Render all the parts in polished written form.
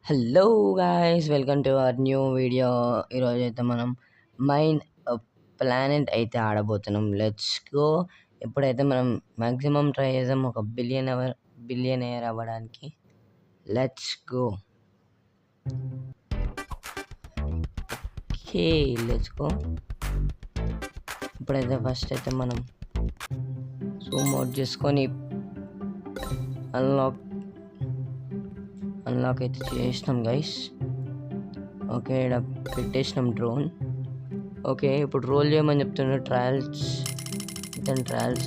Hello guys, welcome to our new video. ఈరోజు అయితే మనం మైన్ ప్లానెట్ అయితే ఆడబోతున్నాం. Let's go. ఎప్పుడైతే మనం మ్యాక్సిమం ట్రై చేసాం ఒక బిలియనర్ అవ్వడానికి. Let's go. Okay, let's go. ఇప్పుడైతే ఫస్ట్ అయితే మనం జూమ్ అవుట్ చేసుకొని అన్లాక్ అయితే చేసినాం గైస్. ఓకే, ఇక్కడ పెట్టేసినాం డ్రోన్. ఓకే, ఇప్పుడు రోల్ చేయమని చెప్తున్నారు. ట్రయల్స్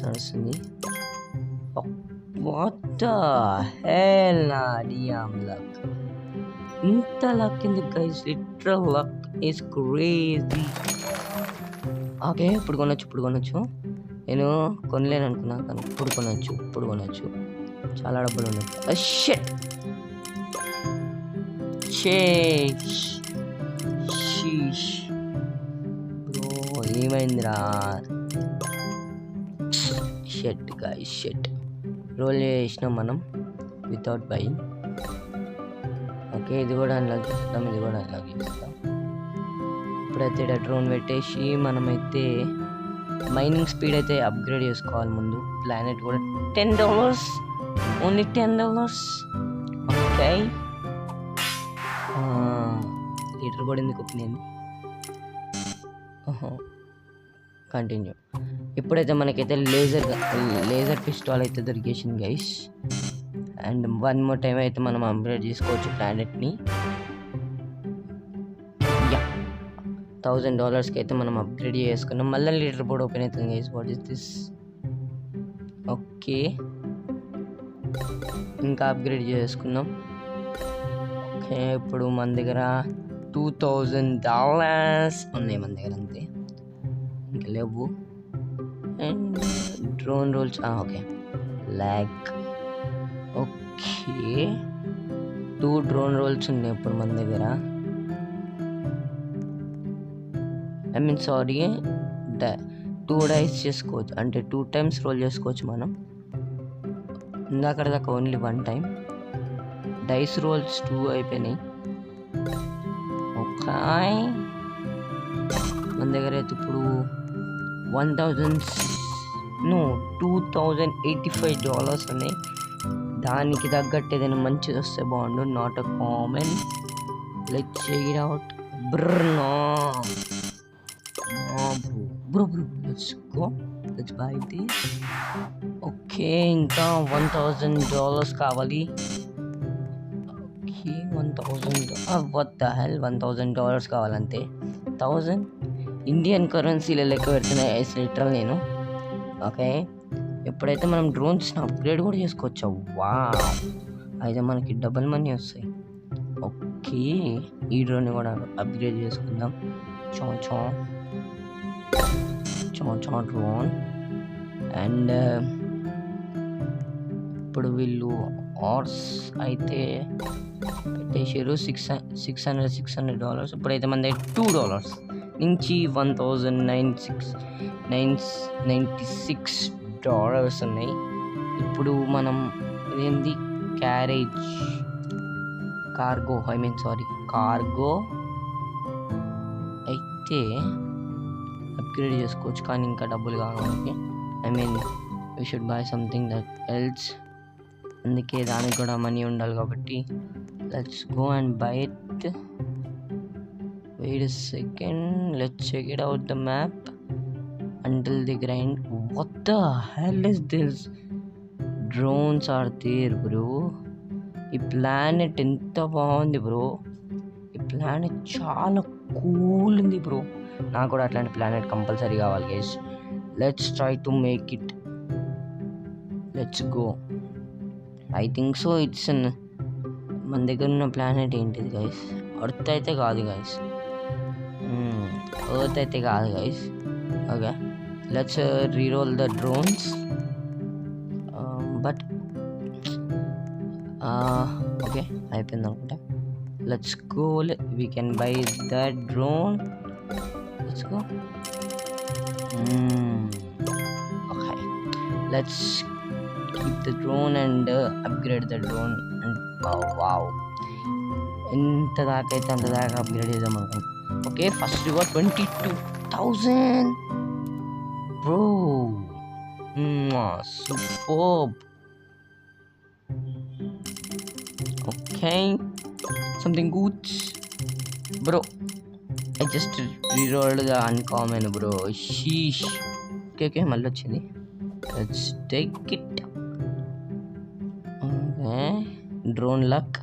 నడుస్తుంది. What the hell, luck. ఇంత లక్ ఎందుకు guys? Literal luck is crazy. Okay, ఇప్పుడు కొనొచ్చు. నేను కొనలేను అనుకున్నా, కానీ ఇప్పుడు కొనొచ్చు. చాలా డబ్బులు ఉన్నాయి. షిట్. బ్రో, ఏమైందిరా? షెట్ రోల్ చేసినాం మనం వితౌట్ బయింగ్. ఓకే, ఇది కూడా అన్లాక్ చేస్తాం. ఇప్పుడైతే డ్రోన్ పెట్టేసి మనమైతే మైనింగ్ స్పీడ్ అయితే అప్గ్రేడ్ చేసుకోవాలి. ముందు ప్లానెట్ కూడా $10, ఓన్లీ $10. ఓకే, లీటర్ కూడా ఎందుకు ఒప్పింది. కంటిన్యూ. ఇప్పుడైతే మనకైతే లేజర్ పిస్టాల్ అయితే దొరికేసింది guys. And one more time అయితే మనం అప్గ్రేడ్ చేసుకోవచ్చు ప్లానెట్ని. $1000 అయితే మనం అప్గ్రేడ్ చేసుకున్నాం. మళ్ళీ లీటర్ బోర్డ్ ఓపెన్ అవుతుంది guys. What is this? Okay, ఇంకా అప్గ్రేడ్ చేసుకున్నాం. ఓకే, ఇప్పుడు మన దగ్గర $2000 ఉన్నాయి మన దగ్గర, అంతే, ఇంకా లేవు. And drone rolls, okay, lack. Okay, 2 drone rolls ఉన్నాయి ఇప్పుడు మన దగ్గర. సారీ, 2 డైస్ చేసుకోవచ్చు, అంటే 2 times రోల్ చేసుకోవచ్చు మనం. ఇందాక దాకా ఓన్లీ 1 time. డైస్ రోల్స్ 2 అయిపోయినాయి. ఓకే, మన దగ్గర అయితే ఇప్పుడు $2085 ఉన్నాయి. దానికి తగ్గట్టు ఏదైనా మంచిది వస్తే బాగుండు. Not a common. Let's check it out. Bro, let's go. Let's buy this. Okay, ఇంకా $1000 కావాలి. ఓకే, what the hell, $1000 కావాలంతే. 1000 ఇండియన్ కరెన్సీలో లెక్క పెడుతున్నాయి లిటరల్ నేను. ఓకే, ఎప్పుడైతే మనం డ్రోన్స్ని అప్గ్రేడ్ కూడా చేసుకోవచ్చు. అయితే మనకి డబుల్ మనీ వస్తాయి. ఓకే, ఈ డ్రోన్ని కూడా అప్గ్రేడ్ చేసుకుందాం. డ్రోన్. అండ్ ఇప్పుడు వీళ్ళు ఆర్స్ అయితే పెట్టేసారు. $600. ఇప్పుడైతే మన దగ్గర $2 నుంచి $1996 ఉన్నాయి. ఇప్పుడు మనం ఇదేంది, కార్గో అయితే అప్గ్రేడ్ చేసుకోవచ్చు, కానీ ఇంకా డబ్బులు కావాలి. We should buy something that else. అందుకే దానికి కూడా మనీ ఉండాలి కాబట్టి let's go and buy it. Wait a second, let's check it out the map until the grind. What the hell is this? Drones are there bro. ఈ planet ఎంత బాగుంది bro. ఈ planet చాలా కూల్ ఉంది bro. నాకు కూడా అట్లాంటి planet compulsory కావాలి guys. Let's try to make it. Let's go. I think so it's మన దగ్గర ఉన్న ప్లానెట్ ఏంటిది గైస్? ఎర్త్ అయితే కాదు guys. Okay, let's reroll the drones. But okay, అయిపోయింది అనుకుంటా. Let's go. We can buy that drone. Let's go. Okay, let's keep the drone and upgrade the drone. And wow, ఎంత దాకా అయితే అంత దాకా అప్గ్రేడ్ చేద్దాం అనుకుంటున్నాం. Okay, first reward 22,000 bro. Super. Okay, something good bro. I just rerolled the uncommon bro. Sheesh. Okay మళ్ళీ వచ్చింది. Let's take it. Okay, drone luck.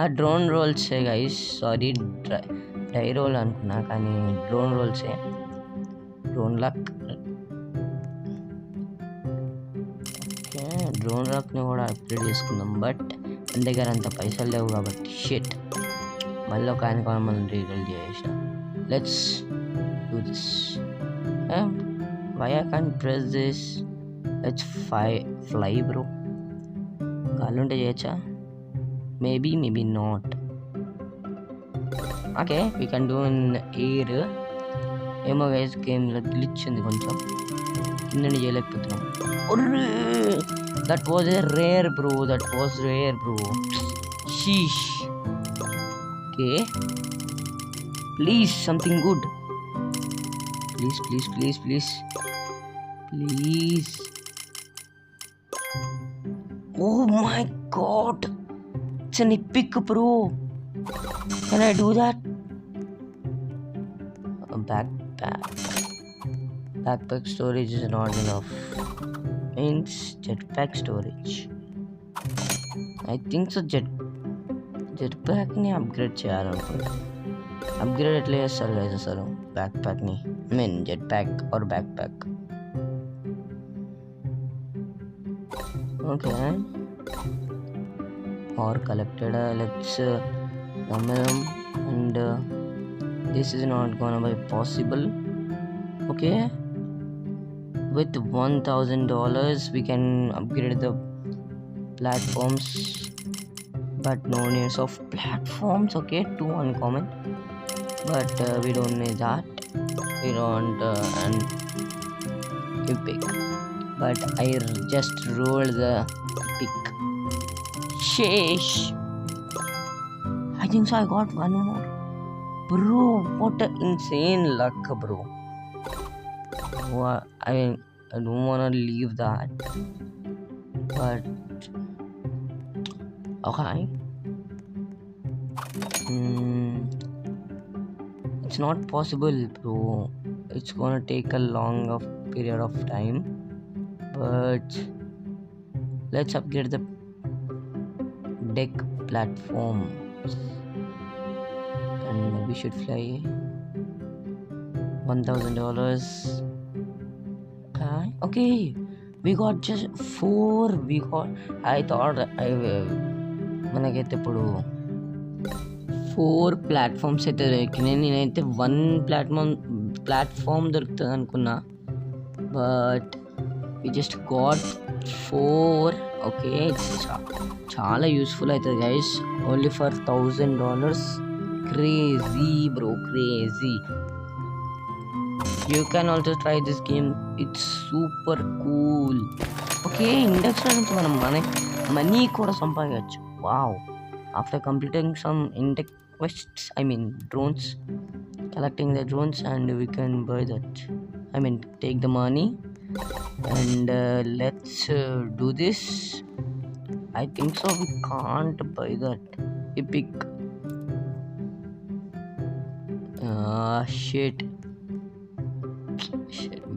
ఆ డ్రోన్ రోల్సే గైస్, సారీ డై రోల్ అనుకున్నా కానీ డ్రోన్ రోల్సే. Drone luck. ఓకే, డ్రోన్ లక్ని కూడా upgrade చేసుకుందాం, బట్ మన దగ్గర అంత పైసలు లేవు కాబట్టి షిట్. మళ్ళీ ఒక ఆయన మనం రీరోల్ చేసిన. Let's do this. Why I can't press this? Let's fly bro. గాలి ఉంటే చేయొచ్చా? Maybe not. Okay, we can do in air. ఏమో గైస్, గేమ్లో గ్లిచ్ ఉంది కొంచెం, కింద చేయలేకపోతున్నాం. That was a rare bro. Sheesh. Okay, please something good. Please. Oh my god, it's an epic bro. Can I do that? A backpack storage is not enough. Means jetpack storage. I think so. Jetpack ni upgrade చేయాలనుకుంటా. Upgrade ఎట్లా చేస్తారు guys అసలు బ్యాక్ప్యాక్ని? I mean jetpack or backpack. Okay, are collected. Let's నమ్మడం. And this is not gonna be possible. Okay, with $1,000 we can upgrade the platforms, but no needs of platforms. Okay, 2 uncommon, but we don't need that. We don't an epic, but I just rolled the epic. Sheesh. I think so I got one more. Bro, what an insane luck bro. I don't want to leave that, but okay. It's not possible bro. It's gonna take a long period of time, but let's upgrade the deck platform and we should fly. $1,000. Okay, we got just 4. I thought మనకైతే ఇప్పుడు 4 platforms అయితే దొరికినాయి. నేనైతే 1 platform దొరుకుతుంది అనుకున్నా, but we just got 4. Okay, చాలా useful అవుతుంది guys. Only for $1,000. Crazy bro, crazy. You can also try this game. It's super cool. Okay, ఇండెక్స్లో నుంచి మనం మనీ కూడా సంపాదించవచ్చు. Wow. After completing some index quests, I mean drones, collecting the drones, and we can buy that. I mean take the money and let's do this. I think so we can't buy that epic. Shit,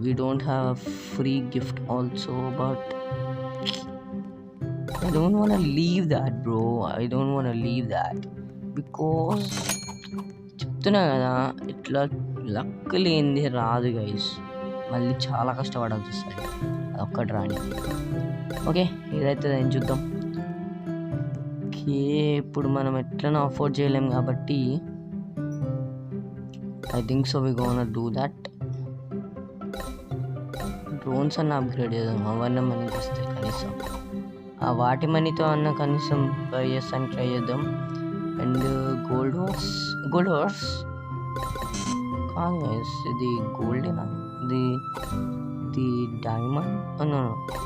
we don't have a free gift also, but I don't want to leave that bro. I don't want to leave that because చెప్తున్నా కదా, ఇట్లా luck లేనిది రాదు guys. మళ్ళీ చాలా కష్టపడాల్సి వస్తుంది ఒక్కటి రాని. ఓకే, ఏదైతే దాన్ని చూద్దాం. ఓకే, ఇప్పుడు మనం ఎట్లనో అఫోర్డ్ చేయలేం కాబట్టి I think so we gonna do that. Drones అన్న అప్గ్రేడ్ చేద్దాం, అవన్నీ మనీ వస్తాయి కనీసం. ఆ వాటి మనీతో అన్న కనీసం బై చేస్తానికి ట్రై చేద్దాం. అండ్ గోల్డ్ హార్స్ కాదు గైస్, ఇది గోల్డేనా? ఇది డైమండ్ అన్నా,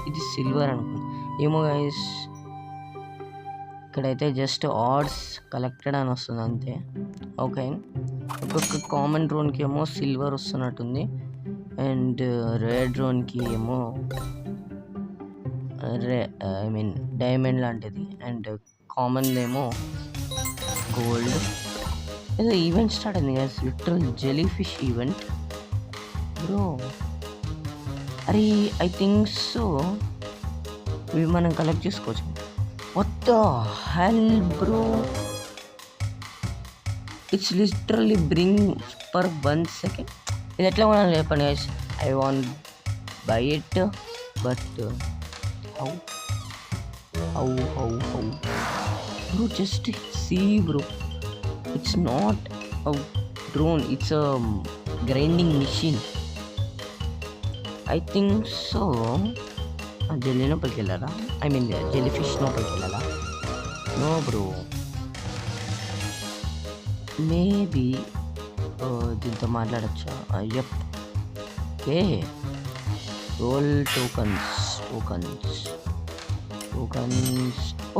ఇది సిల్వర్ అనుకున్నా. ఏమో గైస్, ఇక్కడైతే జస్ట్ ఆర్డ్స్ కలెక్టెడ్ అని వస్తుంది అంతే. ఓకే, ఒక్కొక్క కామన్ డ్రోన్కి ఏమో సిల్వర్ వస్తున్నట్టుంది, అండ్ రెడ్ డ్రోన్కి ఏమో ఐ మీన్ డైమండ్ లాంటిది, అండ్ కామన్ ఏమో గోల్డ్. ఏదో ఈవెంట్ స్టార్ట్ అయింది కదా, literal jelly fish event bro. అరే ఐ థింక్ సో ఇవి మనం కలెక్ట్ చేసుకోవచ్చు. What the hell bro, it's literally bring per 1 second. ఇది ఎట్లా కొనాలి చెప్పండి guys, I want buy it, but how bro, just see bro, it's not a drone, it's a grinding machine. I think so jelly లోపలికి వెళ్ళాలా, I mean jelly fish లోపలికి వెళ్ళాలా? No bro, maybe దీంతో మాట్లాడచ్చా? Yup, okay. Roll tokens,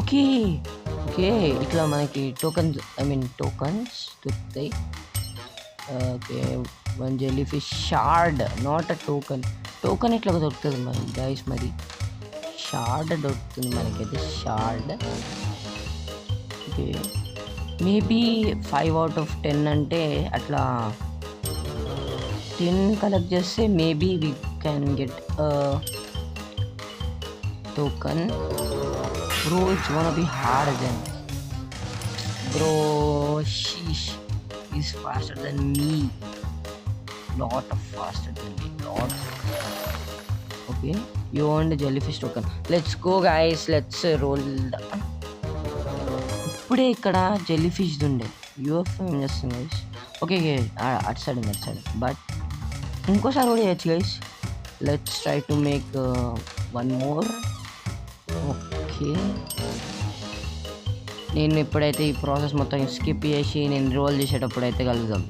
okay. ఇట్లా మనకి tokens, I mean tokens దొరుకుతాయి. Okay, 1 jelly fish shard, not a token ఇట్లా దొరుకుతుంది మరి గైస్, మరి షార్డ్ దొరుకుతుంది మనకైతే, shard. Okay, maybe 5 out of 10 అంటే అట్లా 10 కలెక్ట్ చేస్తే maybe we can get token. Bro it's gonna be hard then bro, sheesh is faster than me, lot faster than me, lot. Okay, you want the jellyfish token. Let's go guys, let's roll. ఇప్పుడే ఇక్కడ jellyfish ఉండే UF ఏం చేస్తుంది guys? Okay, అటు side, but ఇంకోసారి కూడా చేయొచ్చు guys. Let's try to make 1 more. Okay, నేను ఇప్పుడైతే ఈ ప్రాసెస్ మొత్తం స్కిప్ చేసి నేను రోల్ చేసేటప్పుడు అయితే కలుద్దాం.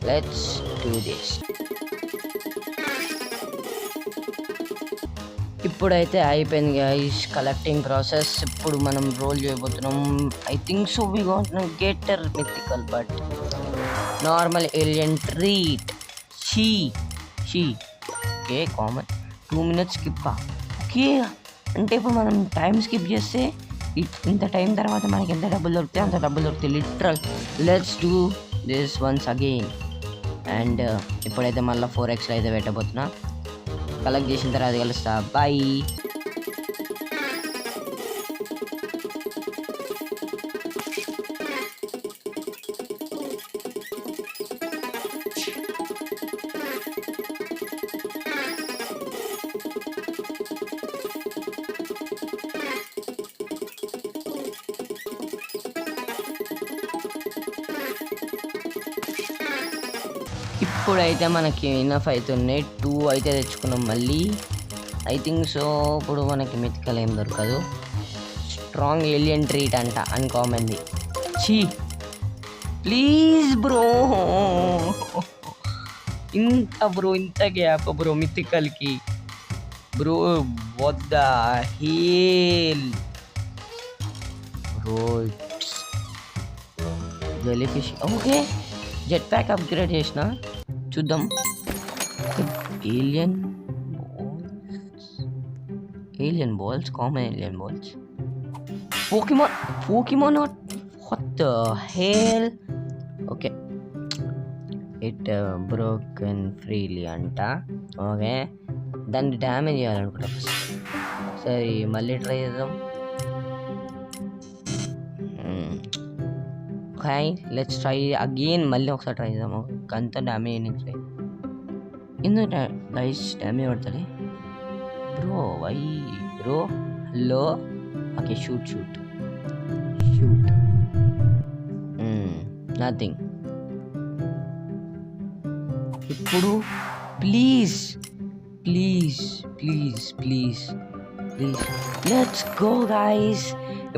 Let's do this. ఇప్పుడైతే అయిపోయింది గైస్ కలెక్టింగ్ ప్రాసెస్. ఇప్పుడు మనం రోల్ చేయబోతున్నాం. I think so we got get mythical, but normal alien treat. She okay, common 2 minutes skip. Okay, అంటే ఇప్పుడు మనం టైం స్కిప్ చేస్తే ఇంత టైం తర్వాత మనకి ఎంత డబ్బులు దొరుకుతాయి అంత డబ్బులు దొరుకుతాయి literal. Let's do this once again. And ఇప్పుడైతే మళ్ళీ 4x అయితే పెట్టబోతున్నా. కలెక్ట్ చేసిన తర్వాత కలుస్తా, బాయ్. ఇప్పుడైతే మనకి ఇనఫ్ అవుతున్నాయి. 2 అయితే తెచ్చుకున్నాం మళ్ళీ. ఐ థింక్ సో ఇప్పుడు మనకి మిథికల్ ఏం దొరకదు. స్ట్రాంగ్ ఏలియన్ ట్రీట్ అంట, అన్కామన్ది. చీ ప్లీజ్ బ్రో, ఇంత గ్యాప్ బ్రో మిథికల్కి bro. What the hell bro, jellyfish. Okay, jetpack upgrade చేసిన, చూద్దాం. Alien balls, common alien balls. Pokemon what the hell. Okay, it broken freely అంట. ఓకే, దాన్ని damage చేయాలనుకుంటా. సరే మళ్ళీ ట్రై చేద్దాం. Okay, let's try again. మళ్ళీ ఒకసారి ట్రై చేద్దాము. అంత డ్యామేజ్ నుంచి ఎందుకు గైస్ డ్యామేజ్ పడుతుంది bro? Why bro? Hello, okay, shoot nothing. ఇప్పుడు ప్లీజ్ లెట్స్ గో గైస్.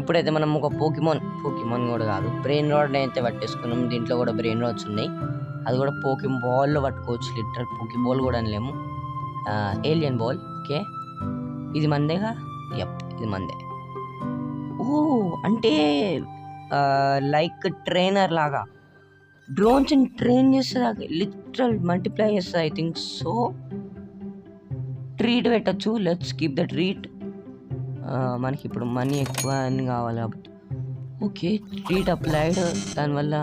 ఇప్పుడైతే మనం ఒక పోకిమాన్ కూడా కాదు, బ్రెయిన్ రాడ్ అయితే పట్టేసుకున్నాం. దీంట్లో కూడా బ్రెయిన్ రాడ్స్ ఉన్నాయి. అది కూడా పోకిబాల్లో పట్టుకోవచ్చు. లిటరల్ పోకిబాల్ కూడా అనలేము, ఏలియన్ బాల్. ఓకే, ఇది మందేగా? యప్, ఇది మందే. ఓ అంటే లైక్ ట్రైనర్ లాగా డ్రోన్స్ని ట్రైన్ చేస్తుంది, లిటరల్ మల్టిప్లై చేస్తుంది. I think so. ట్రీట్ పెట్టచ్చు. Let's keep the treat. మనకి ఇప్పుడు మనీ ఎక్కువ అని కావాలి కాబట్టి ఓకే, ట్రీట్ అప్లైడ్. దానివల్ల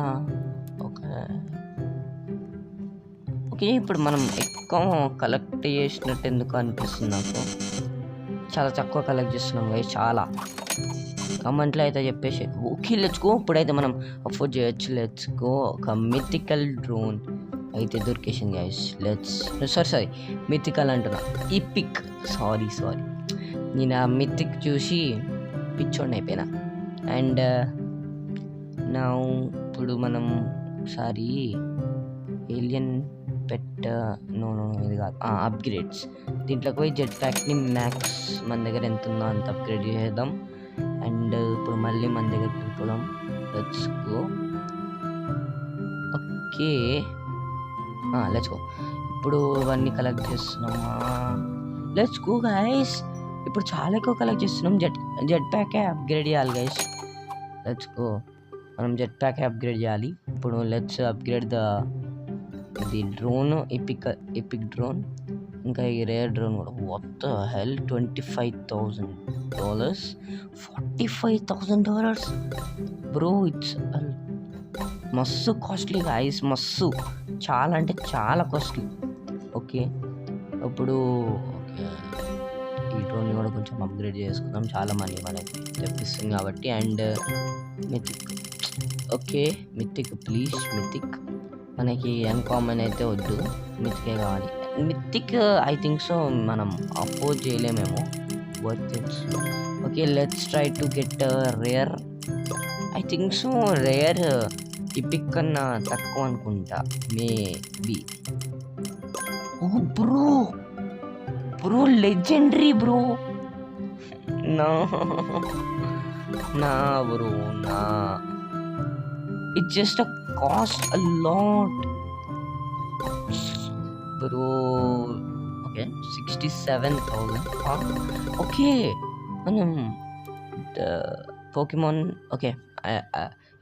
ఓకే ఇప్పుడు మనం ఎక్కువ కలెక్ట్ చేసినట్టు ఎందుకు అనిపిస్తుంది నాకు. చాలా తక్కువ కలెక్ట్ చేస్తున్నాం గైస్, చాలా కమెంట్లో అయితే చెప్పేసి. Okay let's go. ఇప్పుడైతే మనం అఫోర్డ్ చేయొచ్చు. Let's go. ఒక మిథికల్ డ్రోన్ అయితే దొరికేసింది గైస్. లెట్స్ సారీ మిథికల్ అంటున్నా, ఈపిక్. సారీ నేను ఆ మిథిక్ చూసి పిచ్చోడిని అయిపోయినా. అండ్ నా ఇప్పుడు మనం ఒకసారి ఏలియన్ పెట్ నో ఇది కాదు, అప్గ్రేడ్స్. దీంట్లోకి పోయి జెట్ ప్యాక్ని మ్యాక్స్ మన దగ్గర ఎంత ఉందో అంత అప్గ్రేడ్ చేద్దాం. అండ్ ఇప్పుడు మళ్ళీ మన దగ్గరికి వెళ్ళిపోదాం. Let's go. Okay let's go. ఇప్పుడు ఇవన్నీ కలెక్ట్ చేస్తున్నామా? Let's go guys. ఇప్పుడు చాలా ఎక్కువ కలెక్ట్ చేస్తున్నాం. జెట్ ప్యాకే అప్గ్రేడ్ చేయాలి గైస్. Let's go. మనం జెట్ ప్యాకే అప్గ్రేడ్ చేయాలి. ఇప్పుడు let's upgrade the drone, epic drone. ఇంకా ఈ రేర్ డ్రోన్ కూడా. What the hell, $25,000, $45,000 bro. It's మస్తు కాస్ట్లీ గైస్, మస్తు చాలా అంటే చాలా కాస్ట్లీ. ఓకే ఇప్పుడు ఓకే ఈ డ్రోన్ని కూడా కొంచెం అప్గ్రేడ్ చేసుకుందాం. చాలా మనీ మనకి తెప్పిస్తుంది కాబట్టి. And mythic. Okay mythic please. Mythic మనకి అన్కామన్ అయితే వద్దు, మిథికే కావాలి. మిథిక్ ఐ థింక్ సో మనం అఫోర్డ్ చేయలేమేమో. Worth it. Okay let's try to get rare. I think so rare epic కన్నా తక్కువ అనుకుంటా, maybe. Oh bro legendary bro. నా బ్రో నా. It's just a cost a lot bro. Okay 67,000. Okay మనం Pokemon. Okay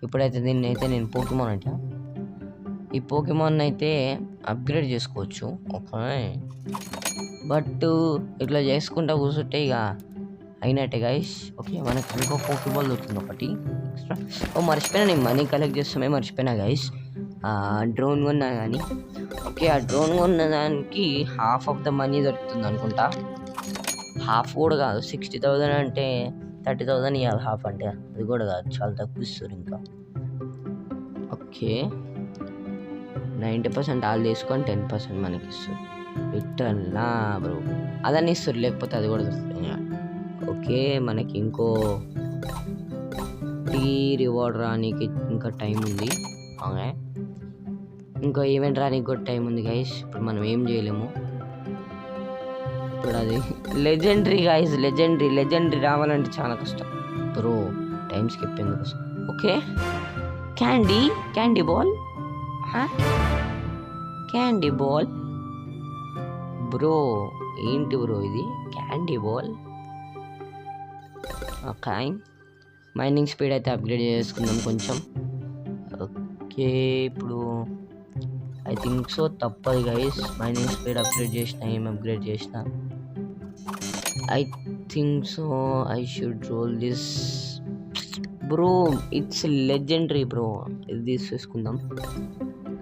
ఇప్పుడైతే దీన్ని అయితే నేను పోకెమాన్ అంటే ఈ పోకెమాన్ అయితే అప్గ్రేడ్ చేసుకోవచ్చు. ఓకే బట్ ఇట్లా చేసుకుంటా కూర్చుంటే ఇక అయినట్టే గైస్. ఓకే మనకి ఇంకో పోకెబాల్ దొరుకుతుంది ఒకటి ఎక్స్ట్రా. మర్చిపోయినా, నేను మనీ కలెక్ట్ చేస్తామే మర్చిపోయినా గైస్. డ్రోన్ కొన్నా కానీ. ఓకే ఆ డ్రోన్ కొన్న దానికి హాఫ్ ఆఫ్ ద మనీ దొరుకుతుంది అనుకుంటా. హాఫ్ కూడా కాదు, 60,000 అంటే 30,000 ఇవ్వాలి. హాఫ్ అంటే అది కూడా కాదు, చాలా తక్కువ ఇస్తారు ఇంకా. ఓకే 90% వాళ్ళు తీసుకొని 10% మనకి ఇస్తారు. రిటర్నా బ్రో అదని ఇస్తారు, లేకపోతే అది కూడా దొరుకుతుంది. ఓకే మనకి ఇంకో రివార్డ్ రానికి ఇంకా టైం ఉంది. ఓకే ఇంకో ఈవెంట్ రానికి కూడా టైం ఉంది గైస్. ఇప్పుడు మనం ఏం చేయలేము. ఇప్పుడు అది లెజెండరీ గైస్, లెజెండరీ రావాలంటే చాలా కష్టం బ్రో. టైం స్కిప్ ఎందుకు? Okay candy ball bro. ఏంటి బ్రో ఇది candy ball? Okay mining speed అయితే అప్గ్రేడ్ చేసుకుందాం కొంచెం. ఓకే ఇప్పుడు ఐ థింక్ సో తప్పదు గైస్. మైనింగ్ స్పీడ్ అప్గ్రేడ్ చేసిన, ఏం అప్గ్రేడ్ చేసిన I think so I should roll this bro. It's legendary bro. ఇది తీసేసుకుందాం.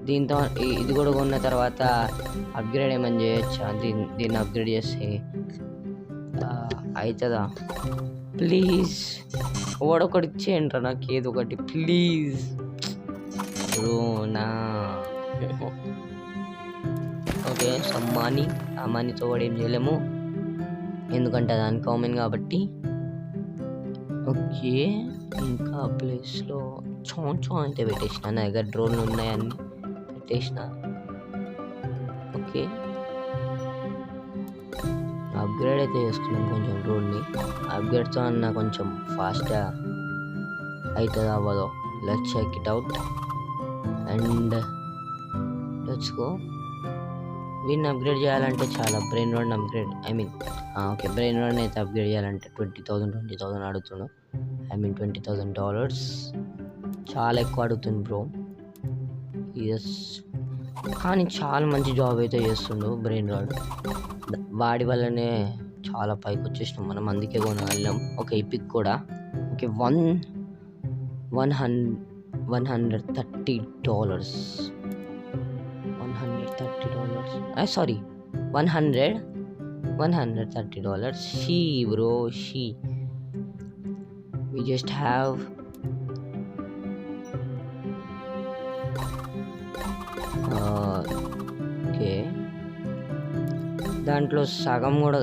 దీంతో ఇది కూడా కొన్న తర్వాత అప్గ్రేడ్ ఏమని చేయొచ్చా? దీన్ని అప్గ్రేడ్ చేస్తే అవుతుందా? ప్లీజ్ ఒకటి ఇచ్చేయండి రా నాకు, ఏదో ఒకటి ప్లీజ్ బ్రో నా. Okay some money. ఆ మనీతో కూడా ఏం చేయలేము ఎందుకంటే అది అన్కామన్ కాబట్టి. ఓకే ఇంకా ప్లేస్లో చోంచో అయితే పెట్టేసిన, నా దగ్గర డ్రోన్లు ఉన్నాయని పెట్టేసిన. ఓకే అప్గ్రేడ్ అయితే చేసుకున్నాం కొంచెం డ్రోన్ని. అప్గ్రేడ్తో అన్న కొంచెం ఫాస్ట్గా అవుతుంది అవ్వదో. Let's check it out and let's go. వీడిని అప్గ్రేడ్ చేయాలంటే చాలా బ్రెయిన్ రాడ్ని అప్గ్రేడ్ ఓకే బ్రెయిన్ రాడ్ని అయితే అప్గ్రేడ్ చేయాలంటే 20,000 అడుగుతున్నాడు. $20,000. చాలా ఎక్కువ అడుగుతుంది బ్రో. ఎస్, కానీ చాలా మంచి జాబ్ అయితే చేస్తుండు బ్రెయిన్ రాడ్. వాడి వల్లనే చాలా పైకి వచ్చేసినాం మనం, అందుకే కొనగలం. ఓకే, ఎపిక్ కూడా. Okay, $130. Sorry, $130. She bro, she. We just have okay, దాంట్లో సగం కూడా,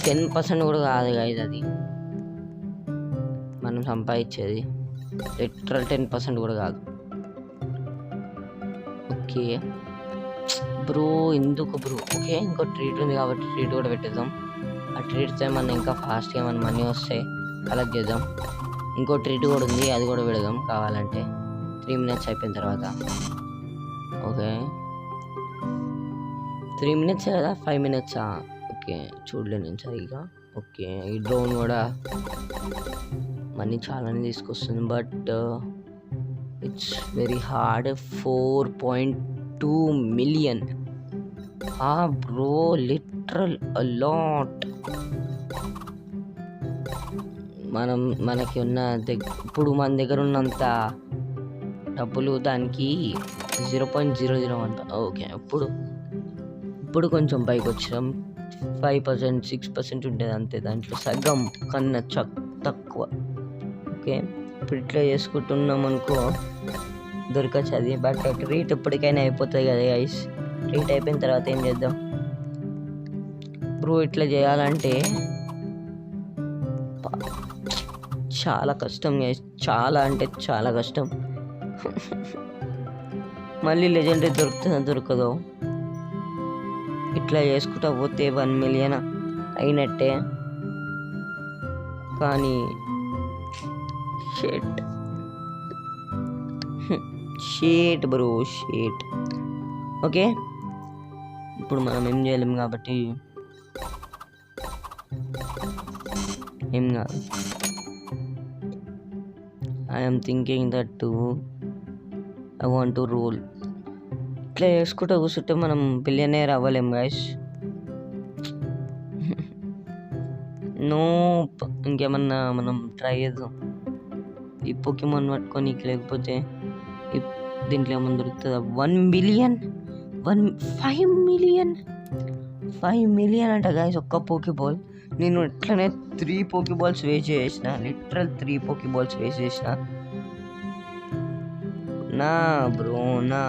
10% కూడా కాదు గైస్ అది మనం సంపాదించేది. లిటరల్ 10% కూడా కాదు. ఓకే బ్రో, ఎందుకు బ్రో? ఓకే, ఇంకో ట్రీట్ ఉంది కాబట్టి ట్రీట్ కూడా పెట్టేద్దాం. ఆ ట్రీట్స్ ఏమన్నా ఇంకా ఫాస్ట్గా ఏమన్నా మనీ వస్తే కలెక్ట్ చేద్దాం. ఇంకో ట్రీట్ కూడా ఉంది, అది కూడా పెడదాం కావాలంటే 3 minutes అయిపోయిన తర్వాత. ఓకే, 3 minutes కదా, 5 minutes? ఓకే, చూడలే నేను సరిగ్గా. ఓకే, ఈ డ్రోన్ కూడా మనీ చాలానే తీసుకొస్తుంది, but it's very hard. 4.2 million. Bro, literal a lot. మనకి ఉన్న ఇప్పుడు మన దగ్గర ఉన్నంత డబ్బులు దానికి 0.001. ఓకే, ఇప్పుడు కొంచెం పైకి వచ్చాం. 5%, 6% ఉండేది అంతే, దాంట్లో సగం కన్నా తక్కువ. ఓకే, ఇప్పుడు ఇట్లా చేసుకుంటున్నాం అనుకో దొరకచ్చు అది. బట్ ట్రీట్ ఎప్పటికైనా అయిపోతుంది కదా గైస్. ట్రీట్ అయిపోయిన తర్వాత ఏం చేద్దాం బ్రో? ఇట్లా చేయాలంటే చాలా కష్టం గైస్, చాలా అంటే చాలా కష్టం. మళ్ళీ లెజెండరీ దొరుకుతుందో దొరకదో. ఇట్లా చేసుకుంటా పోతే 1 million అయినట్టే. కానీ షేట్ బ్రో, షేట్. ఓకే, ఇప్పుడు మనం ఏం చేయలేం కాబట్టి ఏం కాదు. I am thinking that I want to roll. ఇట్లా చేసుకుంటూ కూర్చుంటే మనం బిలియనేర్ అవ్వలేం గైస్. నో, ఇంకేమన్నా మనం ట్రై చేద్దాం. ఈ పోకెమాన్ పట్టుకొని, లేకపోతే దీంట్లో ఏమన్నా దొరుకుతుందా? 1 million, 5 million అంట గైస్ ఒక్క పోకెబాల్. నేను ఎట్లనే 3 పోకెబాల్స్ వేస్ట్ చేసిన, లిటరల్ 3 పోకెబాల్స్ వేస్ట్ చేసిన. నా బ్రో, నా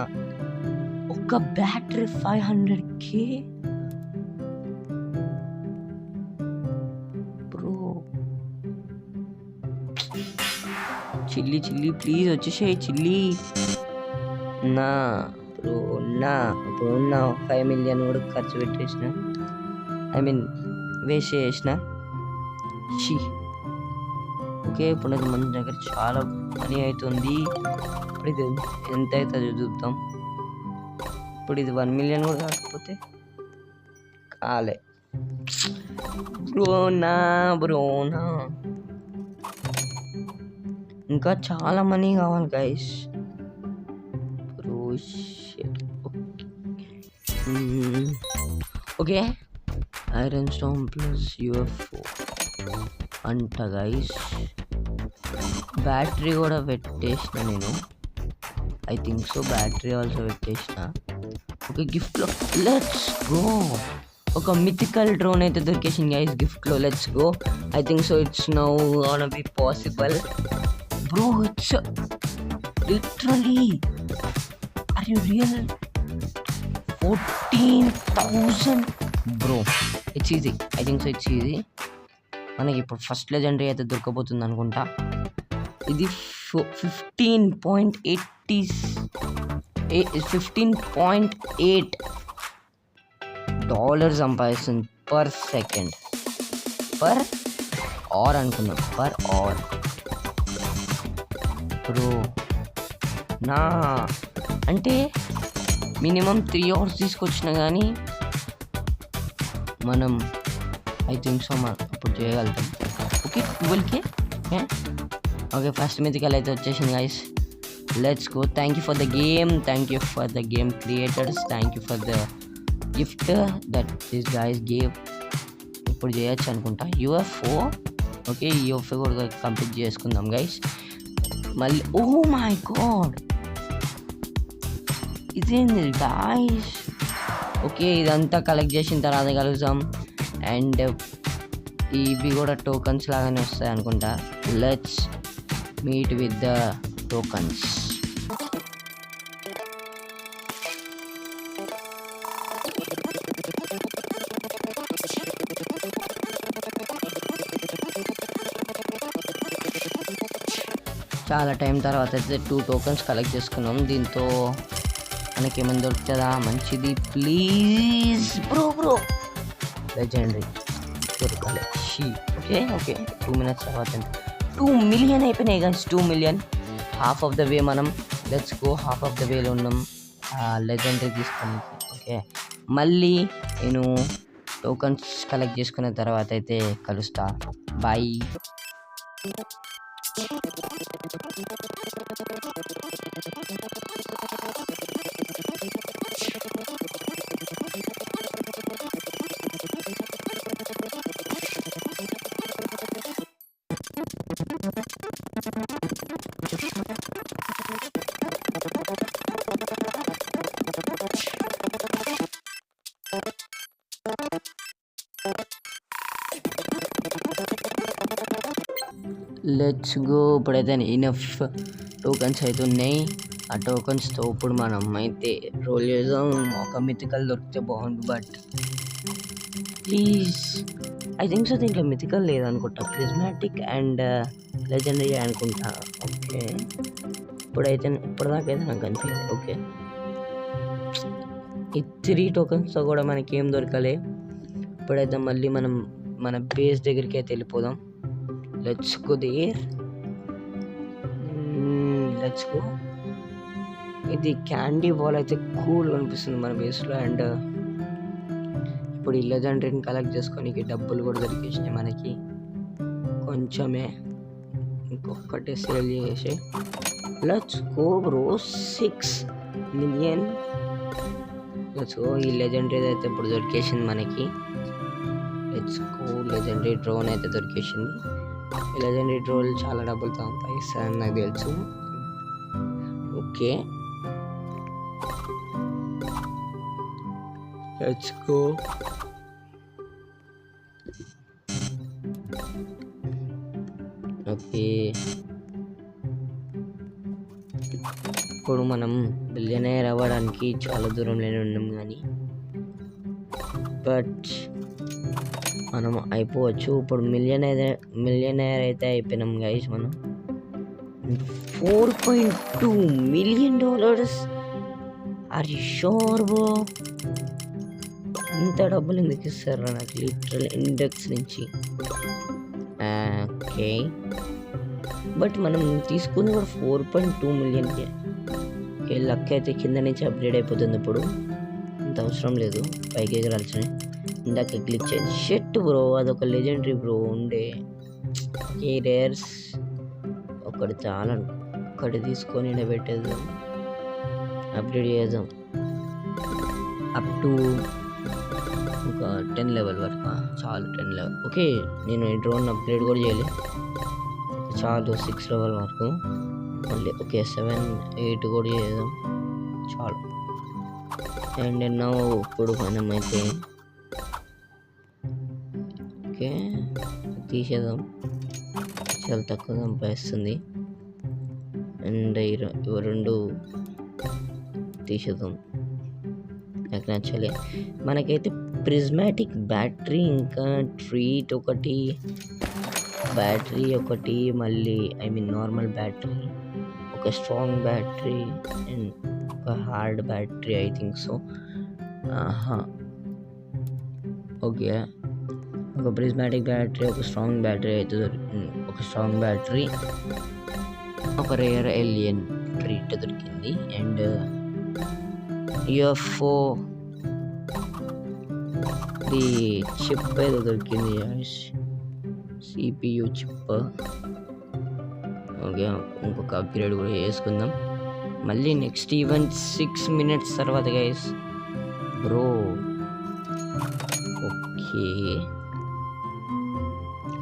ఒక్క battery 500k bro. Chilli please వచ్చేసాయి చిల్లి. నా బ్రో, నా 5 million కూడా ఖర్చు పెట్టేసిన, వేస్ట్ చేసిన. ఓకే, ఇప్పుడు మన దగ్గర చాలా మనీ అవుతుంది. ఇప్పుడు ఇది ఎంత అవుతుందో చూద్దాం. ఇప్పుడు ఇది 1 million కూడా కాకపోతే కాలే బ్రోనా. ఇంకా చాలా మనీ కావాలి guys. Bro okay, iron stone plus UFO అంట గైస్. బ్యాటరీ కూడా పెట్టేసిన నేను, I think so. Battery also పెట్టేసిన. ఓకే, గిఫ్ట్లో లెట్స్ గో. ఒక మిథికల్ డ్రోన్ అయితే దొరికేసింది గైస్ గిఫ్ట్లో. Let's go. I think so it's now gonna be possible bro. It's literally, are you real? 14,000 bro. It's easy, I think so it's easy. మనకి ఇప్పుడు first legendary అయితే దొరకబోతుంది అనుకుంటా. ఇది $15.8 సంపాదిస్తుంది పర్ సెకండ్. పర్ అవర్ అనుకున్నాం, per hour bro. నా అంటే minimum 3 hours తీసుకొచ్చినా కానీ మనం ఐ థింక్ సో మనం ఇప్పుడు చేయగలుగుతాం. Okay, 12K okay, first mythical అయితే వచ్చేసింది guys. Let's go. Thank you for the game creators, thank you for the gift that this guys gave. ఇప్పుడు చేయొచ్చు అనుకుంటా యూఎఫ్ఓ. ఓకే, యూఎఫ్ఓ కూడా కంప్లీట్ చేసుకుందాం గైస్. మళ్ళీ ఓ మై గాడ్, ఇదేంది guys? Okay, ఇదంతా కలెక్ట్ చేసిన తర్వాత కలుగుతాం. అండ్ ఇవి కూడా టోకన్స్ లాగానే వస్తాయి అనుకుంటా. Let's meet with the tokens. చాలా టైం తర్వాత అయితే 2 టోకన్స్ కలెక్ట్ చేసుకున్నాం. దీంతో మనకేమైనా దొరుకుతుందా? మంచిది ప్లీజ్ బ్రో. లెజెండరీ దొరకాలి. ఓకే 2 minutes తర్వాత 2 million అయిపోయినాయి guys. 2 million, half of the way మనం. Let's go, half of the వేలో ఉన్నాం. లెజెండరీ తీసుకున్నాం. ఓకే, మళ్ళీ నేను టోకన్స్ కలెక్ట్ చేసుకున్న తర్వాత అయితే కలుస్తా. బాయ్. Let's go. ఇప్పుడైతే ఇనఫ్ టోకన్స్ అయితే ఉన్నాయి. ఆ టోకన్స్తో ఇప్పుడు మనం అయితే రోల్ చేద్దాం. ఒక మిథికల్ దొరికితే బాగుండు, but please I think so దీంట్లో మిథికల్ లేదనుకుంటా. ప్రిజ్మాటిక్ అండ్ లెజెండరీ అనుకుంటా. ఓకే, ఇప్పటిదాకైతే నాకు కనిపించింది. ఓకే, ఈ 3 టోకన్స్తో కూడా మనకి ఏం దొరకలే. ఇప్పుడైతే మళ్ళీ మనం మన బేస్ దగ్గరికి అయితే వెళ్ళిపోదాం. Let's go there. Let's go. ఇది క్యాండీ బాల్ అయితే కూల్ అనిపిస్తుంది మన బేస్లో. అండ్ ఇప్పుడు ఈ లెజెండరీని కలెక్ట్ చేసుకొని డబ్బులు కూడా దొరికేసినాయి మనకి. కొంచెమే, ఇంకొకటి సేల్ చేసి let's go bro. 6 million. Let's go. ఈ లెజెండరీ అయితే ఇప్పుడు దొరికేసింది మనకి. Let's go. లెజెండరీ డ్రోన్ అయితే దొరికేసింది. ఈ లెజెండరీ డ్రోన్ చాలా డబ్బులతో పైసా నాకు తెలుసు. Okay, let's go. ఓకే, ఇప్పుడు మనం బిలియనైర్ అవ్వడానికి చాలా దూరంలోనే ఉన్నాం, కానీ బట్ మనం అయిపోవచ్చు. ఇప్పుడు మిలియనైర్ అయితే అయిపోయినాం గైస్. మనం $4.2 million. Are you sure bro? ఇంత డబ్బులు ఎందుకు ఇస్తారు నాకు లిటరల్ ఇండెక్స్ నుంచి? ఓకే, బట్ మనం తీసుకుంది కూడా 4.2 millionకే. ఓకే, లక్ అయితే కింద నుంచి అప్గ్రేడ్ అయిపోతుంది. ఇప్పుడు ఇంత అవసరం లేదు, పైకి ఎగరాల్సిన. ఇందాక గ్లిచ్ అయింది. షెట్ బ్రో, అదొక లెజెండరీ బ్రో ఉండే. ఓకే, రేర్స్ ఒకటి చాలా, ఒకటి తీసుకొని పెట్టేద్దాం, అప్గ్రేడ్ చేద్దాం అప్ టు ఒక 10 level వరకు. చాలు 10 level. ఓకే, నేను ఈ డ్రోన్ అప్గ్రేడ్ కూడా చేయలేదు, చాలు 6 level వరకు. మళ్ళీ ఓకే 7, 8 కూడా చేద్దాం, చాలు. అండ్ ఎన్నో ఇప్పుడు మనం అయితే ఓకే తీసేద్దాం, చాలా తక్కువ సంపాదిస్తుంది. అండ్ ఇవి 2 తీసేద్దాం, నాకు నచ్చలే. మనకైతే ప్రిజ్మాటిక్ బ్యాటరీ, ఇంకా ట్రీట్ ఒకటి, బ్యాటరీ ఒకటి, మళ్ళీ నార్మల్ బ్యాటరీ, ఒక స్ట్రాంగ్ బ్యాటరీ అండ్ ఒక hard battery, I think so. Okay, ఒక ప్రిజ్మాటిక్ బ్యాటరీ, ఒక స్ట్రాంగ్ బ్యాటరీ అయితే ఒక స్ట్రాంగ్ బ్యాటరీ, ఒక రేర్ ఏలియన్ ట్రీట్ దొరికింది. అండ్ యూఎఫ్ఓ ది చిప్ ఏదో దొరికింది, CPU చిప్. ఓకే, ఇంకొక అప్గ్రేడ్ కూడా చేసుకుందాం. మళ్ళీ నెక్స్ట్ ఈవెంట్ 6 minutes తర్వాత guys. Bro okay,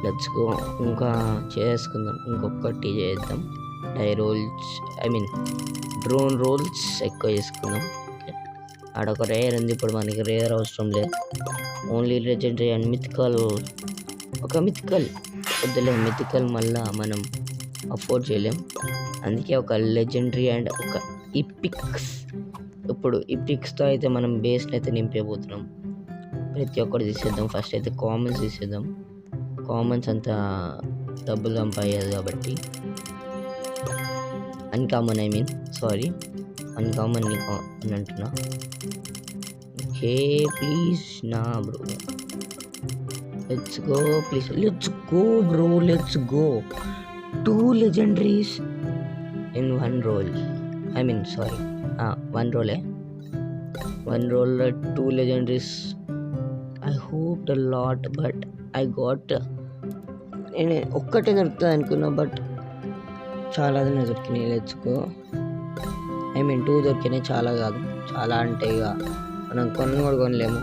let's go. ఇంకా చేసుకుందాం, ఇంకొకటి చేద్దాం. డ్రోన్ రోల్స్ ఎక్కువ చేసుకుందాం. ఓకే, ఆడొక రేర్ ఉంది, ఇప్పుడు మనకి రేర్ అవసరం లేదు. Only legendary and mythical. ఒక మిథికల్ వద్దులే, మిథికల్ మళ్ళా మనం అఫోర్డ్ చేయలేం. అందుకే ఒక లెజెండరీ అండ్ ఒక ఇపిక్స్. ఇప్పుడు ఇపిక్స్తో అయితే మనం బేస్ని అయితే నింపేపోతున్నాం. ప్రతి ఒక్కటి తీసేద్దాం. ఫస్ట్ అయితే కామన్స్ తీసేద్దాం. కామన్స్ అంతా డబ్బులు సంపాయ్యేది కాబట్టి. అన్కామన్ అన్కామన్ అని అంటున్నా. ఓకే ప్లీజ్ నా bro, let's go please, let's go bro, let's go. 2 legendaries in one roll. one roll. One roll 2 legendaries. I hoped a lot, but I got నేను ఒక్కటే దొరుకుతుంది అనుకున్నా, బట్ చాలా దొరికినాయి. Let's go. 2 దొరికినాయి, చాలా కాదు. చాలా అంటే ఇక మనం కూడా కొనలేము.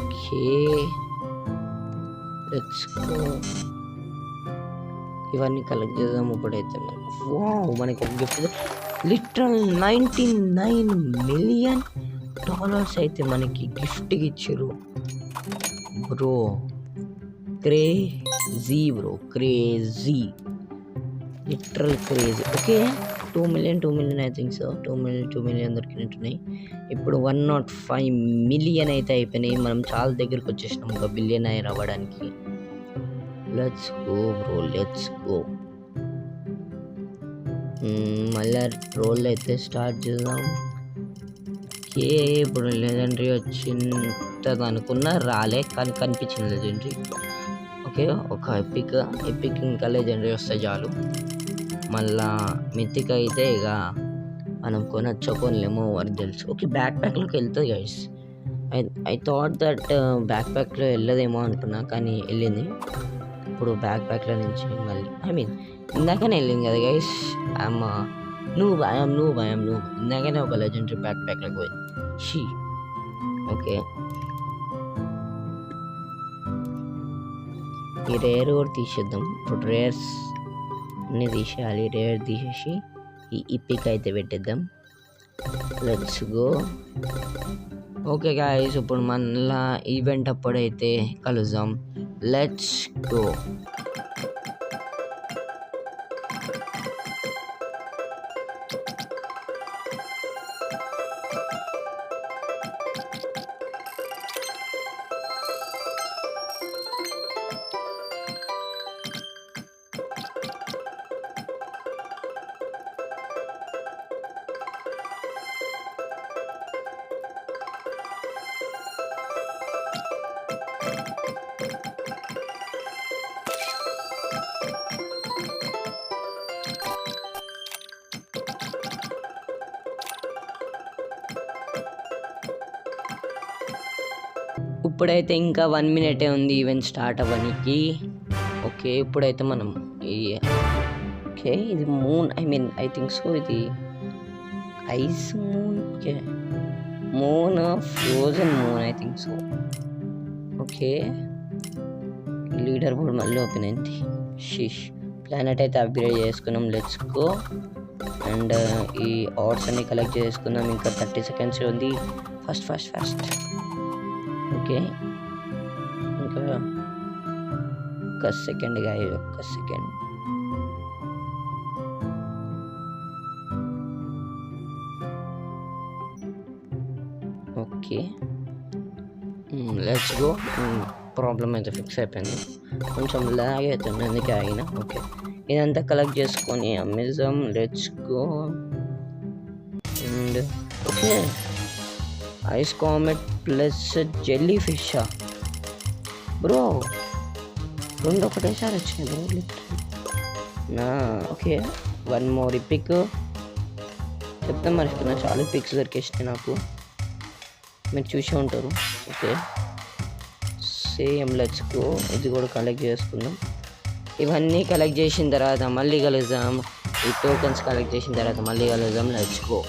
Okay let's go. ఇవన్నీ కలెక్ట్ చేద్దాం. ఇప్పుడైతే మనకి ఒక గిఫ్ట్, లిటరల్ $99 million అయితే మనకి గిఫ్ట్కి ఇచ్చారు bro. Crazy bro, crazy, literal crazy. Okay 2 million I think so. 2 million దొరికినట్టున్నాయి. ఇప్పుడు 105 million అయితే అయిపోయినాయి. మనం చాలా దగ్గరికి వచ్చేసినాం ఒక బిలియనైర్ అవ్వడానికి. Let's go bro, let's go. మళ్ళీ రోల్ అయితే స్టార్ట్ చేద్దాం. ఓకే, ఇప్పుడు లెజెండరీ వచ్చింది అనుకున్నా, రాలే, కానీ కనిపించింది లెజెండరీ. ఓకే, ఒక ఎపిక్ ఇంకా లెజెండరీ వస్తే చాలు. మళ్ళా మిథిక్ అయితే ఇక మనం కొనలేమో వరకు తెలుసు. ఓకే, బ్యాక్ ప్యాక్లోకి వెళ్తుంది guys. I thought that back ప్యాక్లో వెళ్ళదేమో అనుకున్నా, కానీ వెళ్ళింది. ఇప్పుడు బ్యాక్ ప్యాక్లో నుంచి మళ్ళీ ఇందాకనే వెళ్ళింది కదా గైస్. నువ్వు ఇందాకనే ఒక లెజెండరీ బ్యాక్ ప్యాక్లోకి పోయింది. ఓకే, ఈ రేర్ కూడా తీసేద్దాం. ఇప్పుడు రేర్స్ అన్నీ తీసేయాలి. రేర్ తీసేసి ఈ ఇపిక్ అయితే పెట్టేద్దాం. Let's go. ఓకే గాయస్, ఇప్పుడు మళ్ళా ఈవెంట్ అప్పుడైతే కలుద్దాం. Let's go. ఇప్పుడైతే ఇంకా 1 minute ఉంది ఈవెంట్ స్టార్ట్ అవ్వడానికి. ఓకే, ఇప్పుడైతే మనం ఓకే, ఇది మూన్, ఐ థింక్ సో. ఇది ice moon. Okay, moon, frozen moon, I think so. Okay, leader board మళ్ళీ ఓపెన్ అయింది. ప్లానెట్ అయితే అప్గ్రేడ్ చేసుకున్నాం. Let's go. అండ్ ఈ ఆర్ట్స్ అన్ని కలెక్ట్ చేసుకుందాం. ఇంకా 30 seconds ఉంది. ఫస్ట్. ఓకే, ఇంకా ఒక్క సెకండ్ గాయ, ఒక్క second. Okay let's go. Problem అయితే ఫిక్స్ అయిపోయింది. కొంచెం లాగ్ అవుతుంది, అందుకే ఆగిన. ఓకే, ఇదంతా కలెక్ట్ చేసుకొని Amazon. Let's go. And okay, ice comet plus jelly ఫిషా బ్రో, 2 ఒకటేసారి వచ్చినాయి బ్రో. ఓకే, 1 more పిక్ చెప్తాం మర్చిపోయినా. చాలా పిక్స్ దొరికేసినాయి నాకు, మీరు చూసే ఉంటారు. Okay same, let's go. ఇది కూడా కలెక్ట్ చేసుకుందాం. ఇవన్నీ కలెక్ట్ చేసిన తర్వాత మళ్ళీ కలుద్దాం. ఈ టోకెన్స్ కలెక్ట్ చేసిన తర్వాత మళ్ళీ కలుద్దాం. Let's go.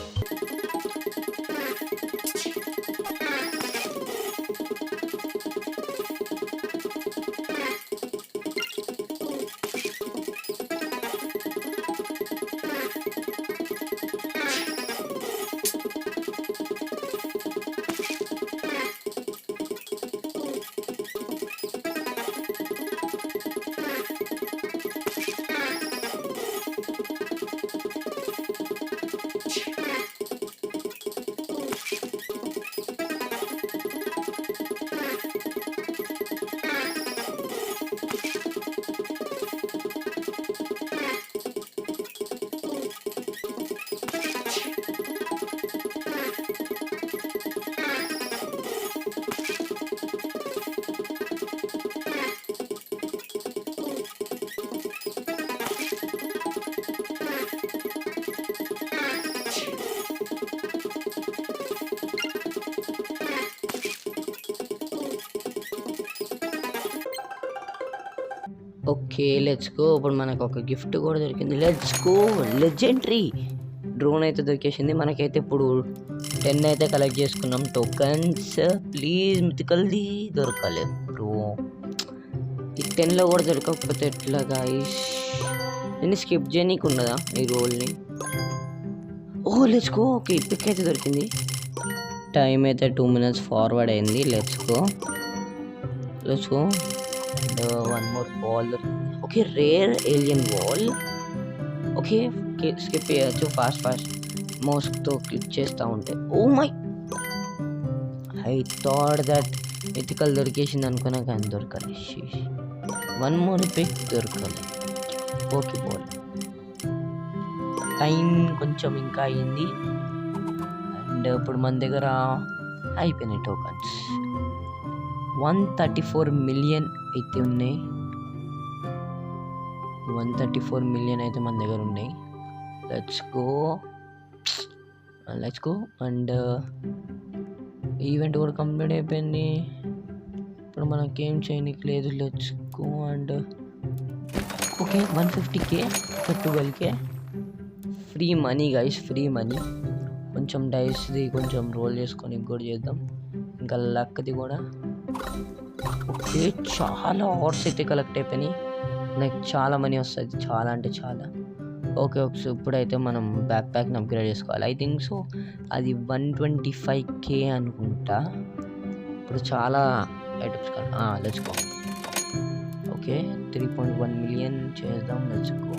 Okay, let's go. ఇప్పుడు మనకు ఒక గిఫ్ట్ కూడా దొరికింది. Let's go. లెజెండరీ డ్రోన్ అయితే దొరికేసింది మనకైతే. ఇప్పుడు 10 అయితే కలెక్ట్ చేసుకున్నాం టోకన్స్. ప్లీజ్ మితికల్ది దొరకాలి బ్రో. ఈ 10లో కూడా దొరకకపోతే ఎట్లా గాయ్స్? నేను స్కిప్ చేయనీకి ఉన్నదా ఈ రోల్ని? Oh let's go. Okay, pick అయితే దొరికింది. టైం అయితే 2 minutes ఫార్వర్డ్ అయింది. Let's go. One more ball. Okay, rare alien ball. Okay, skip చేయొచ్చు ఫాస్ట్ మౌస్తో క్లిక్ చేస్తూ ఉంటే. Oh my, I thought that mythical దొరికేసింది అనుకున్నా కానీ దొరకాలి. వన్ మోర్ పిక్ దొరకాలి. Okay ball. టైం కొంచెం ఇంకా అయింది. అండ్ ఇప్పుడు మన దగ్గర అయిపోయినాయి టోకన్స్. 134 million అయితే ఉన్నాయి. 134 million అయితే మన దగ్గర ఉన్నాయి. Let's go. అండ్ ఈవెంట్ కూడా కంప్లీట్ అయిపోయింది. ఇప్పుడు మనకేం చేయనికి లేదు. Let's go. And okay, 150K 12K free money guys, free money. కొంచెం డైస్ది కొంచెం రోల్ చేసుకొని కూడా చేద్దాం. ఇంకా లక్ది కూడా. ఓకే, చాలా హార్స్ అయితే కలెక్ట్ అయిపోయినాయి. నాకు చాలా మనీ వస్తుంది, చాలా అంటే చాలా. ఓకే, ఇప్పుడైతే మనం బ్యాక్ ప్యాక్ని అప్గ్రేడ్ చేసుకోవాలి. ఐ థింక్ సో అది 125K అనుకుంటా. ఇప్పుడు చాలా ఐటమ్స్ కావాలి. Let's go. ఓకే, 3.1 million చేద్దాం. Let's go.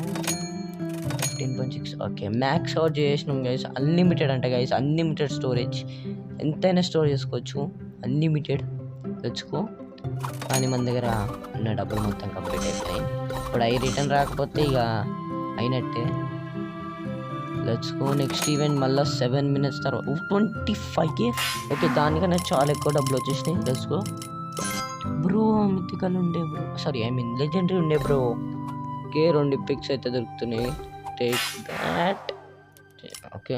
15.6. Okay, max out చేసినాం గైస్. అన్లిమిటెడ్ అంట గైస్, అన్లిమిటెడ్ స్టోరేజ్. ఎంతైనా స్టోర్ చేసుకోవచ్చు, అన్లిమిటెడ్. Let's go. కానీ మన దగ్గర ఉన్న డబ్బులు మొత్తం కంప్లీట్ అయిపోయాయి. ఇప్పుడు రిటర్న్ రాకపోతే ఇక అయినట్టే. Let's go. నెక్స్ట్ ఈవెంట్ మళ్ళీ 7 minutes తర్వాత 25K. ఓకే, దానికన్నా చాలా ఎక్కువ డబ్బులు వచ్చేసినాయి. Let's go bro. మిథికల్ ఉండే బ్రో, సారీ లెజెండరీ ఉండే బ్రో. ఓకే, 2 పిక్స్ అయితే దొరుకుతున్నాయి. Take that. ఓకే,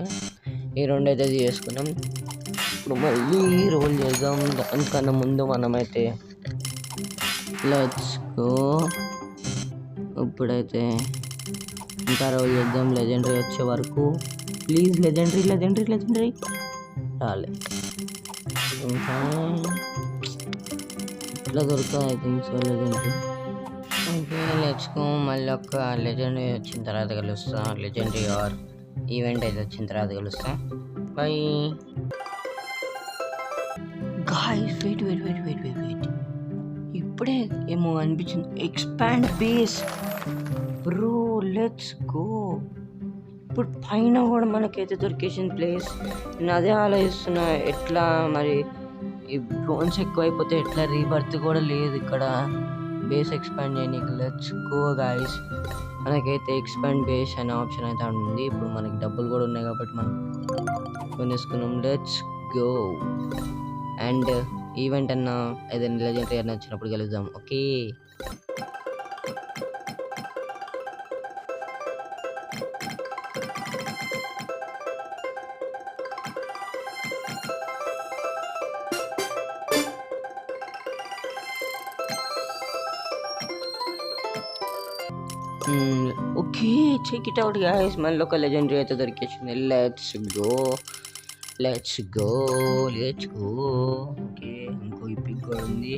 ఈ 2 అయితే చేసుకున్నాం. ఇప్పుడు మళ్ళీ రోల్ చేద్దాం. దానికన్నా ముందు మనమైతే లెట్స్ గో. ఇప్పుడైతే ఇంకా రోల్ చేద్దాం లెజెండరీ వచ్చే వరకు. ప్లీజ్ లెజెండరీ రాలే. ఇంకా ఇట్లా దొరుకుతుంది I think so legendary. Okay, let's go. మళ్ళీ ఒక లెజెండరీ వచ్చిన తర్వాత కలుస్తా. లెజెండరీ ఆర్ ఈవెంట్ అయితే వచ్చిన తర్వాత కలుస్తా. By guys. వెయిట్. ఇప్పుడే ఏమో అనిపించింది. Expand base bro. Let's go. ఇప్పుడు పైన కూడా మనకైతే దొరికేసిన ప్లేస్. నేను అదే ఆలోచిస్తున్నా, ఎట్లా మరి ఈ డ్రోన్స్ ఎక్కువైపోతే ఎట్లా? రీబర్త్ కూడా లేదు ఇక్కడ బేస్ ఎక్స్పాండ్ చేయడానికి. Let's go guys. మనకైతే ఎక్స్పాండ్ బేస్ అనే ఆప్షన్ అయితే ఉంది. ఇప్పుడు మనకి డబ్బులు కూడా ఉన్నాయి కాబట్టి మనం కొనేసుకున్నాం. Let's go. అండ్ ఈవెంట్ అన్న ఏదైనా లెజెండరీ అన్న వచ్చినప్పుడు కలుద్దాం. Okay, okay, check it out guys, మళ్ళీ ఒక లెజెండరీ అయితే దొరికేసింది. Let's go. ఓకే, ఇంకో పిక్ కూడా ఉంది.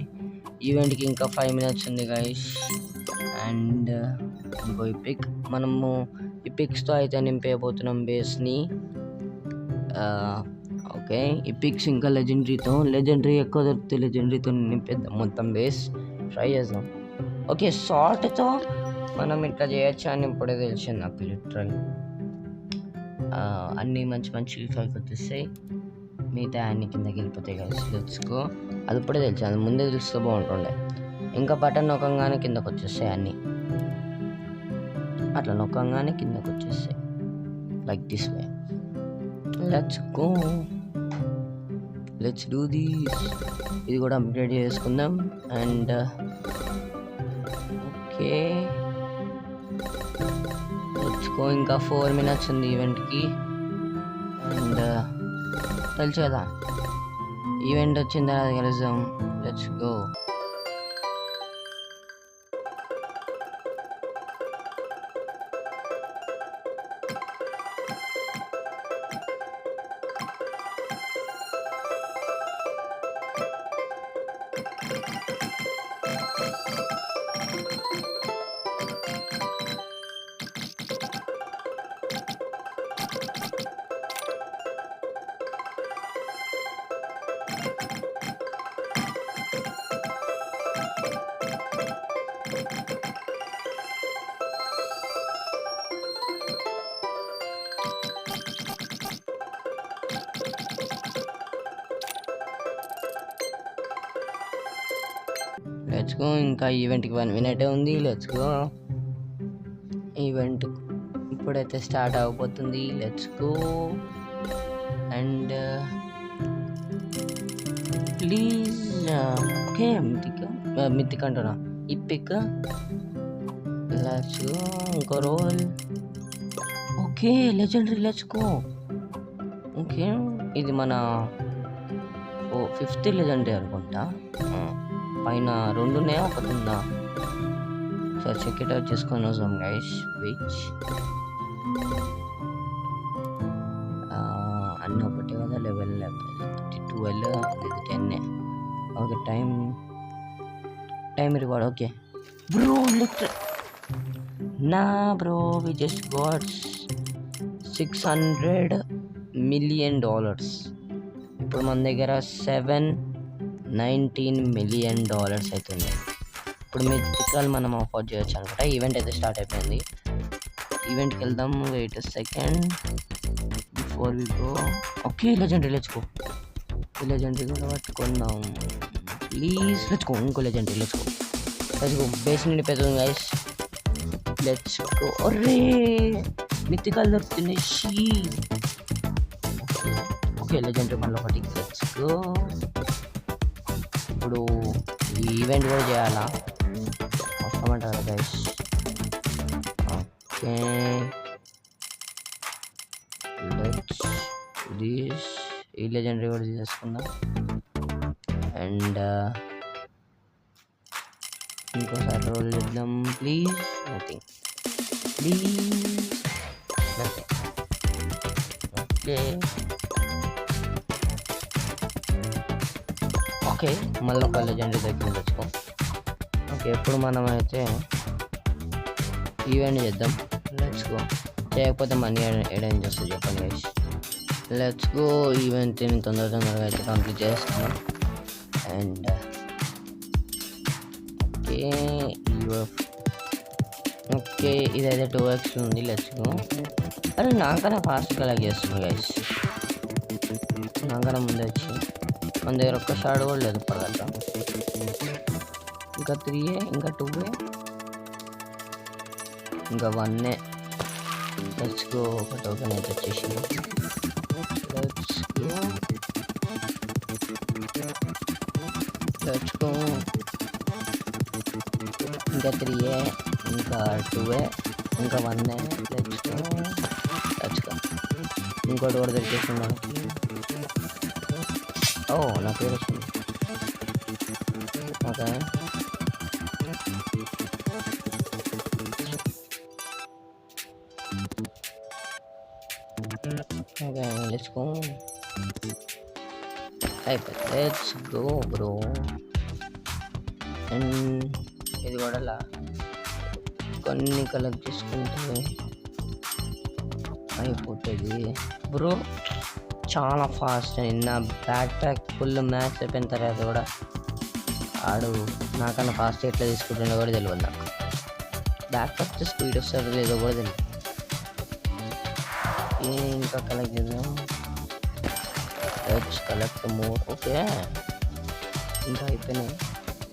ఈవెంట్కి ఇంకా 5 minutes ఉంది గైస్. అండ్ ఇంకో పిక్, మనము ఈ పిక్స్తో అయితే నింపేయబోతున్నాం బేస్ని. ఓకే, ఈ పిక్స్ ఇంకా లెజెండరీ ఎక్కువ దొరికితే లెజెండరీతో నింపేద్దాం మొత్తం బేస్. ట్రై చేద్దాం. ఓకే, సాల్ట్తో మనం ఇట్లా చేయొచ్చు అని ఇప్పుడే తెలిసింది నాకు లిటరల్. అన్నీ మంచి మంచి పైకి వచ్చేస్తాయి, మిగతా అన్ని కిందకి వెళ్ళిపోతాయి కదా. Let's go. అది ఇప్పుడే తెలిసి, అది ముందే తెలిస్తే బాగుంటుండే. ఇంకా బటన్ నొక్కంగానే కిందకు వచ్చేస్తాయి అన్నీ, అట్లా నొక్కంగానే కిందకు వచ్చేస్తాయి, like this way. Let's go, let's do this. ఇది కూడా అప్గ్రేడ్ చేసుకుందాం. And okay, let's go. ఇంకా 4 minutes ఉంది ఈవెంట్కి. అండ్ తెలుసు కదా, ఈవెంట్ వచ్చిన తర్వాత కలుద్దాం. Let's go. Let's go. ఇంకా ఈవెంట్కి 1 minute ఉంది. Let's go. ఈవెంట్ ఇప్పుడైతే స్టార్ట్ అవబోతుంది. Let's go. And please okay, mythic అంటున్నా, ఇప్పిక్. Let's go. ఇంకో roll. Okay, legendary. Let's go. Okay, ఇది మన 5th లెజెండరీ అనుకుంటా. పైన 2 ఉన్నాయా, 1 ఉందా? సో చెక్ ఇట్ అవుట్ చేసుకొని వస్తాం గైస్. విచ్ అన్నీ ఒకటి కదా, 11, 12, ఇది 10. Okay, time reward. Okay bro, bro, we just got $600 million. ఇప్పుడు మన దగ్గర $719 million అవుతుంది. ఇప్పుడు మీ టికెట్లు మనం అఫోర్డ్ చేయొచ్చు అనమాట. ఈవెంట్ అయితే స్టార్ట్ అయిపోయింది. ఈవెంట్కి వెళ్దాం. Wait second before we go. Okay, legendary. Let's go. ఈ లెజెండరీ కూడా పట్టుకుందాం ప్లీజ్. Let's go. ఇంకో లెజెండరీ. Let's go. బేస్ నిండిపోతుంది గైస్. Let's go. అరే, మితికల్ దొరుకుతున్నాయి. ఓకే, లెజెండరీ మనలో ఒకటి. Let's go. ఇప్పుడు ఈ ఈవెంట్ కూడా చేయాలా, వస్తామంటారా గైస్? Okay, let's this. ఈ లెజెండరీ కూడా తీసుకుందాం. అండ్ ఇంకోసారి రోల్ చేద్దాం please. Nothing please, nothing. Okay okay, మళ్ళీ ఒక లెజెండరీ దగ్గర తెచ్చుకో. ఓకే, ఇప్పుడు మనం అయితే ఈవెంట్ చేద్దాం. Let's go. చేయకపోతే మనీ ఎడేం చేస్తుంది చెప్పండి గైస్. Let's go. ఈవెంట్ నేను తొందరగా అయితే కంప్లీట్ చేస్తున్నాం. అండ్ ఓకే, ఇదైతే 2x ఉంది. Let's go. అరే, నాకన్నా ఫాస్ట్గా లాగ్ చేస్తుంది గైస్. నాకన్నా ముందే వచ్చి మన దగ్గర ఒక్క షాడ్ కూడా లేదు పడగట్ట. ఇంకా 3, ఇంకా 2, ఇంకా 1. Let's go. ఒక టోకెన్ అయితే వచ్చేసింది. Let's go. Let's go. ఇంకా 3, ఇంకా 2, ఇంకా 1. Let's go. Let's go. ఇంకోటి కూడా దొరికేసింది మనకి. ఓ, నా పేరు వస్తుంది. Okay, okay let's go. అయిపోయింది, లెట్స్ గో బ్రో. అండ్ ఇది కూడా కొన్ని కలెక్ట్ చేసుకుంటే అయిపోతుంది బ్రో. చాలా ఫాస్ట్ అయింది. నా బ్యాక్ ప్యాక్ ఫుల్ మ్యాక్స్ అయిపోయిన తర్వాత కూడా ఆడు నాకన్నా ఫాస్ట్ ఎట్లా తీసుకుంటుండో కూడా తెలియదు నాకు. బ్యాక్ ప్యాక్ స్పీడ్ వస్తుందో లేదో కూడా తెలియదు. ఇంకా కలెక్ట్ చేద్దాం. Let's collect more. ఓకే ఇంకా అయిపోయినాయి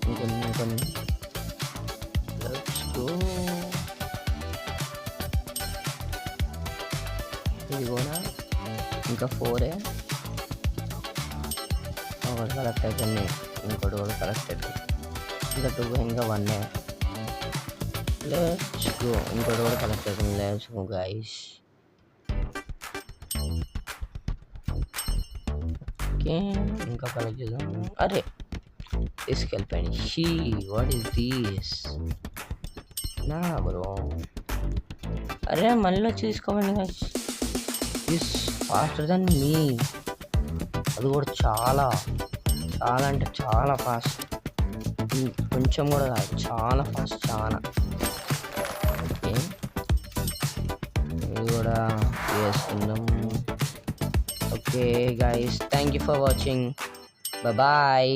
ఇంకొన్ని. Let's go. ఇది కూడా ఇంకా 4 ఒకటి కలెక్ట్ అయిపోయింది, ఇంకోటి కూడా కలెక్ట్ అయిపోయింది. ఇంకా 2 ఇంకా 1. Let's go. ఇంకోటి కూడా కలెక్ట్ అయిపోయింది. Let's go guys. ఓకే ఇంకా కలెక్ట్ చేద్దాం. అరే తీసుకెళ్ళిపోయింది. వాట్ ఈస్ దిస్ నా బ్రో? అరే మళ్ళీ తీసుకోండి గైస్. దిస్ ఫాస్టర్ దెన్ మీ. అది కూడా చాలా అంటే చాలా ఫాస్ట్. కొంచెం కూడా కాదు, చాలా ఫాస్ట్, చాలా. ఓకే ఇది కూడా వేసుకుందాం. Okay guys, thank you for watching. Bye.